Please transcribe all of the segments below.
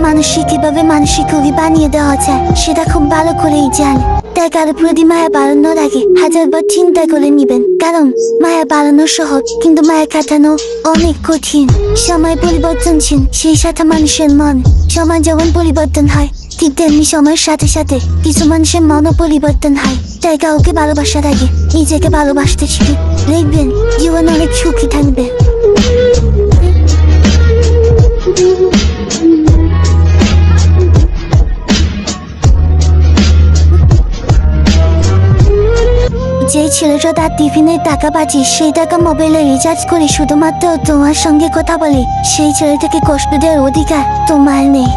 মানুষকে কিভাবে মানসিক রোগী বানিয়ে দেওয়া যায় সেটা খুব ভালো করেই জানে। তাই কারো প্রতি মায়া বাড়ানোর আগে হাজারবার চিন্তা করে নিবেন, কারণ মায়া বাড়ানো সহজ কিন্তু মায়া কাটানো অনেক কঠিন। সময় পরিবর্তনশীল, সেই সাথে মানুষের মন। সময় যেমন পরিবর্তন হয় ঠিক তেমনি সময়ের সাথে সাথে কিছু মানুষের মনও পরিবর্তন হয়। তাই কাউকে ভালোবাসার আগে নিজেকে ভালোবাসতে শিখে দেখবেন জীবন অনেক সুখী থাকবে। যে ছেলেটা তার টিফিনের টাকা বাঁচিয়ে সেই টাকা মোবাইলে রিচার্জ করে শুধুমাত্র তোমার সঙ্গে কথা বলে, সেই ছেলেটাকে কষ্ট দেওয়ার অধিকার তোমার নেই।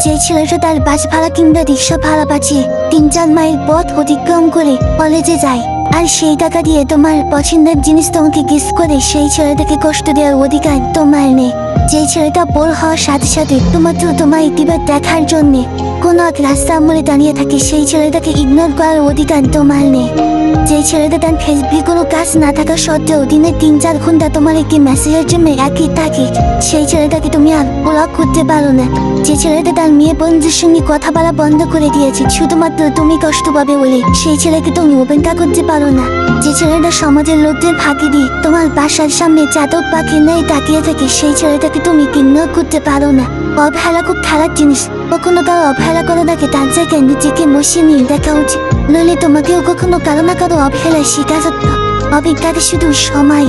যে ছেলেটা তার বাস ভাড়া কিংবা রিক্সা ভাড়া বাঁচিয়ে 3-4 মাইল পথ অতিক্রম করে কলেজে যায়, আর সেই টাকা দিয়ে তোমার পছন্দের জিনিস তোমাকে গিফট করে, সেই ছেলেটাকে কষ্ট দেওয়ার অধিকার তোমার নেই। যে ছেলেটা বড় হওয়ার সাথে সাথে শুধুমাত্র তোমার ইতিবার দেখার জন্য কোনো এক রাস্তার মোড়ে দাঁড়িয়ে থাকে, সেই ছেলেটাকে ইগনোর করার অধিকার তোমার নেই। যে ছেলেটা তার ফেসবুকে কোনো কাজ না থাকা সত্ত্বেও দিনে 3-4 ঘন্টা তোমার একটি মেসেজের জন্য একই থাকে, সেই ছেলেটাকে তুমি আর ব্লক করতে পারো না। যে ছেলেটা তার মেয়ে বন্ধুদের সঙ্গে কথা বলা বন্ধ করে দিয়েছে শুধুমাত্র তুমি কষ্ট পাবে বলে, সেই ছেলেকে তুমি উপেক্ষা করতে পারো না। যে ছেলেটা সমাজের লোকদের ফাঁকি দিয়ে তোমার বাসার সামনে চাতক পাখি নেই তাকিয়ে থাকে, সেই ছেলেটাকে তুমি ইগনোর করতে পারো না। অবহেলা খুব খারাপ জিনিস, কখনো কারো অবহেলা করে তাকে তার জায়গায় নিজেকে বসিয়ে নিয়ে দেখা উচিত, নইলে তোমাকেও কখনো কারো না কারো অবহেলায় শিখা যেত। অভিজ্ঞতা শুধু সময়।